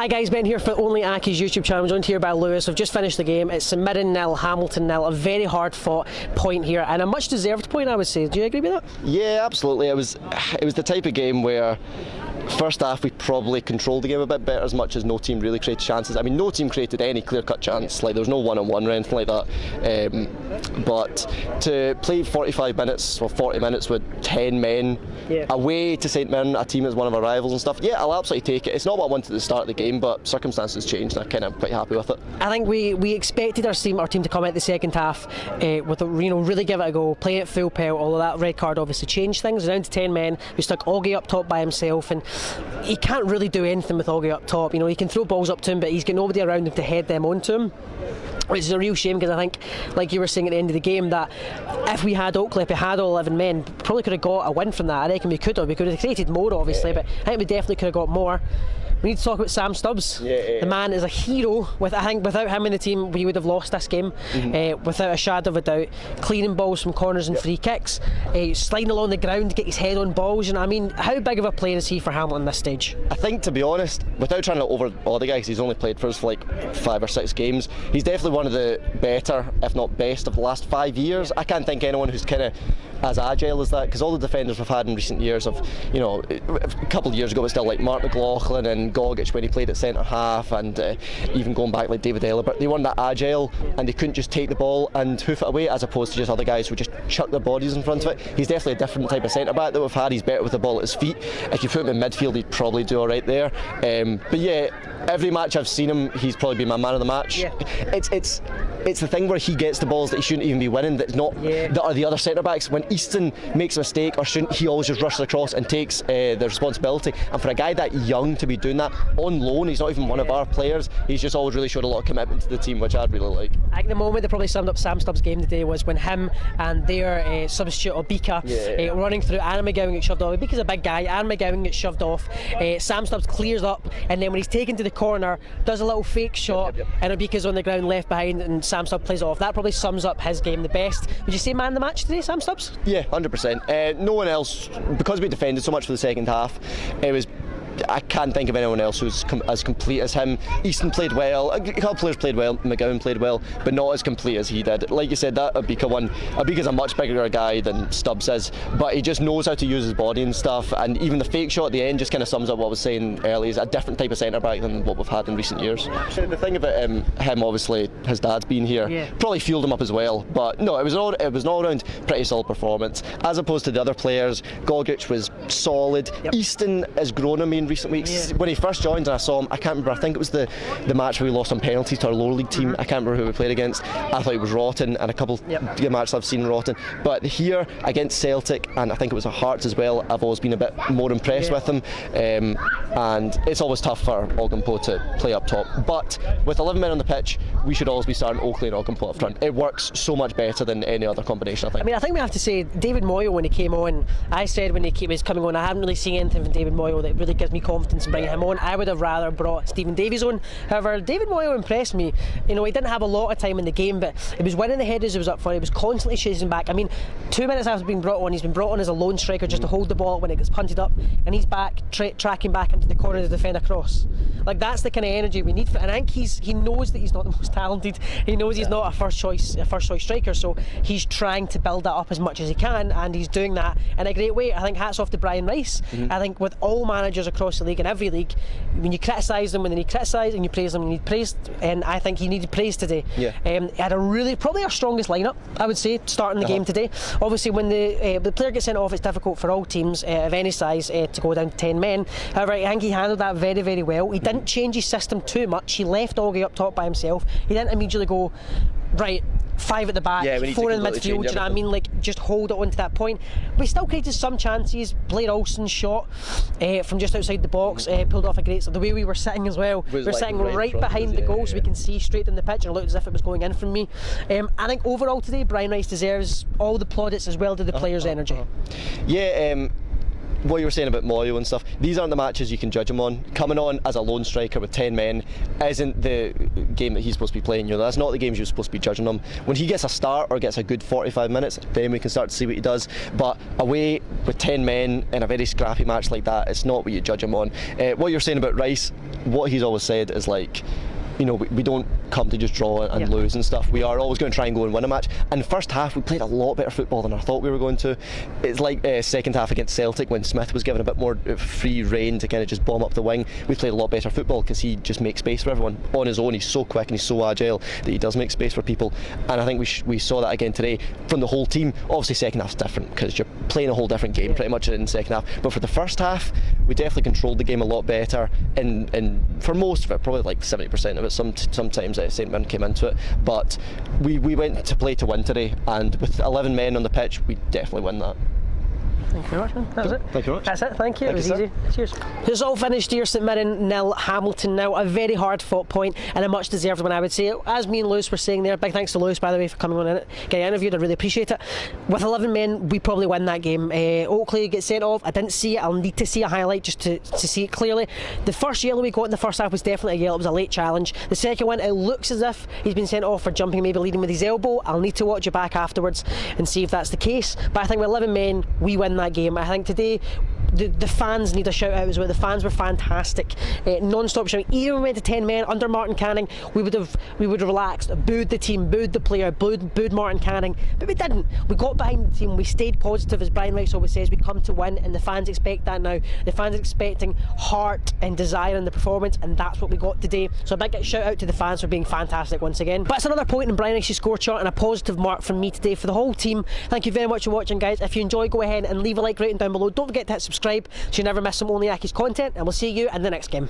Hi guys, Ben here for OnlyAccies YouTube channel. I'm joined here by Lewis. We've just finished the game. It's MIRREN 0, Hamilton 0. A very hard fought point here and a much deserved point, I would say. Do you agree with that? Yeah, absolutely. It was the type of game where first half we probably controlled the game a bit better, as much as no team really created chances. I mean, no team created any clear-cut chance, like there was no one-on-one or anything like that. But to play 45 minutes or 40 minutes with 10 men away to St Mirren, a team that's one of our rivals and stuff, yeah, I'll absolutely take it. It's not what I wanted at the start of the game, but circumstances changed and I'm kind of quite happy with it. I think we expected our team to come out the second half with really give it a go, playing it full pelt, although that red card obviously changed things. Down to 10 men, we stuck Augie up top by himself, and he can't really do anything with Augie up top. You know, he can throw balls up to him, but he's got nobody around him to head them onto him, which is a real shame, because I think, like you were saying at the end of the game, that if we had Oakley, if we had all 11 men, probably could have got a win from that. I reckon we could have created more, obviously, but I think we definitely could have got more. We need to talk about Sam Stubbs. The man is a hero. I think without him in the team, we would have lost this game, without a shadow of a doubt. Cleaning balls from corners and free kicks, sliding along the ground to get his head on balls. You know, I mean, how big of a player is he for Hamilton this stage? I think, to be honest, without trying to overawe the guy, because he's only played for us for like 5 or 6 games, he's definitely one of the better, if not best, of the last 5 years. I can't think of anyone who's kind of as agile as that, because all the defenders we've had in recent years of, you know, a couple of years ago it was still like Mark McLaughlin and Gogic when he played at centre half, and even going back like David Elibert, they weren't that agile and they couldn't just take the ball and hoof it away, as opposed to just other guys who just chuck their bodies in front of it. He's definitely a different type of centre back that we've had. He's better with the ball at his feet. If you put him in midfield, he'd probably do alright there. But yeah, every match I've seen him, he's probably been my man of the match. It's the thing where he gets the balls that he shouldn't even be winning, that's not that are the other centre backs. When Easton makes a mistake or shouldn't, he always just rushes across and takes the responsibility. And for a guy that young to be doing that on loan, he's not even one of our players, he's just always really showed a lot of commitment to the team, which I'd really like. I think the moment that probably summed up Sam Stubbs' game today was when him and their substitute Obika running through, Aaron McGowan gets shoved off. Obika's a big guy, Aaron McGowan gets shoved off, Sam Stubbs clears up, and then when he's taken to the corner, does a little fake shot, and Obika's on the ground left behind, and Sam Stubbs plays off. That probably sums up his game the best. Would you say man of the match today, Sam Stubbs? Yeah, 100%. No one else, because we defended so much for the second half, I can't think of anyone else who's as complete as him. Easton played well, a couple of players played well, McGowan played well, but not as complete as he did. Like you said, that Obika's a much bigger guy than Stubbs is, but he just knows how to use his body and stuff, and even the fake shot at the end just kind of sums up what I was saying earlier. He's a different type of centre-back than what we've had in recent years. The thing about him, obviously, his dad's been here, probably fueled him up as well, but no, it was an all-round pretty solid performance. As opposed to the other players, Gogic was solid. Easton has grown on me in recent weeks. When he first joined and I saw him, I can't remember, I think it was the match where we lost on penalties to our lower league team. I can't remember who we played against. I thought he was rotten, and a couple of matches I've seen rotten, but here against Celtic, and I think it was at Hearts as well, I've always been a bit more impressed with him, and it's always tough for Ogdenpo to play up top, but with 11 men on the pitch, we should always be starting Oakley and Ogdenpo up front. It works so much better than any other combination, I think. I mean, I think we have to say David Moyle, when he came on, I said when he was coming on, I haven't really seen anything from David Moyle that really gives me confidence in bringing him on. I would have rather brought Stephen Davies on. However, David Moyle impressed me. You know, he didn't have a lot of time in the game, but he was winning the headers he was up for. He was constantly chasing back. I mean, 2 minutes after being brought on, he's been brought on as a lone striker just to hold the ball when it gets punted up, and he's back tracking back into the corner to defend a cross. Like, that's the kind of energy we need and I think he knows that he's not the most talented. He knows he's not a first choice striker, so he's trying to build that up as much as he can, and he's doing that in a great way. I think hats off to Brian Rice. I think with all managers across the league, in every league, when you criticise them, when they need criticised, and you praise them, you need praised, and I think he needed praise today. He had probably our strongest lineup, I would say, starting the game today. Obviously, when the player gets sent off, it's difficult for all teams of any size to go down to 10 men. However, I think he handled that very, very well. He didn't change his system too much. He left Augie up top by himself. He didn't immediately go, right, 5 at the back, 4 in midfield, you know what I mean? Like, just hold it on to that point. We still created some chances. Blair Olsen's shot from just outside the box pulled off a great. So the way we were sitting as well, we were sitting right behind the goal, so we can see straight in the pitch, and it looked as if it was going in from me. I think overall today, Brian Rice deserves all the plaudits as well to the players' energy. what you were saying about Moyo and stuff, these aren't the matches you can judge him on. Coming on as a lone striker with 10 men isn't the game that he's supposed to be playing. That's not the games you're supposed to be judging him. When he gets a start or gets a good 45 minutes, then we can start to see what he does. But away with 10 men in a very scrappy match like that, it's not what you judge him on. What you're saying about Rice, what he's always said is like, we don't come to just draw and lose and stuff. We are always going to try and go and win a match. And first half, we played a lot better football than I thought we were going to. It's like second half against Celtic when Smith was given a bit more free rein to kind of just bomb up the wing. We played a lot better football because he just makes space for everyone on his own. He's so quick and he's so agile that he does make space for people. And I think we saw that again today from the whole team. Obviously, second half's different because you're playing a whole different game pretty much in the second half. But for the first half, we definitely controlled the game a lot better. And for most of it, probably like 70% of it. Sometimes St Mirren came into it, but we went to play to win today, and with 11 men on the pitch, we definitely win that. Thank you very much, man. That was it. Thank you very much. That's it, thank you. It was Thank you, easy. Cheers. It's all finished here, St Mirren 0, Hamilton 0. A very hard fought point and a much deserved one, I would say. As me and Lewis were saying there, big thanks to Lewis, by the way, for coming on in it, getting interviewed. I really appreciate it. With 11 men, we probably win that game. Oakley gets sent off. I didn't see it. I'll need to see a highlight just to see it clearly. The first yellow we got in the first half was definitely a yellow. It was a late challenge. The second one, it looks as if he's been sent off for jumping, maybe leading with his elbow. I'll need to watch it back afterwards and see if that's the case. But I think with 11 men, we win that game. I think today the fans need a shout out as well. The fans were fantastic, non-stop shouting. Even when we went to 10 men under Martin Canning, we would have relaxed, booed the team, booed the player, booed Martin Canning, but we didn't. We got behind the team, we stayed positive, as Brian Rice always says. We come to win, and the fans expect that now. The fans are expecting heart and desire in the performance, and that's what we got today. So a big shout out to the fans for being fantastic once again. But it's another point in Brian Rice's score chart and a positive mark from me today for the whole team. Thank you very much for watching, guys. If you enjoy, go ahead and leave a like rating down below. Don't forget to hit subscribe so you never miss some OnlyAccies content, and we'll see you in the next game.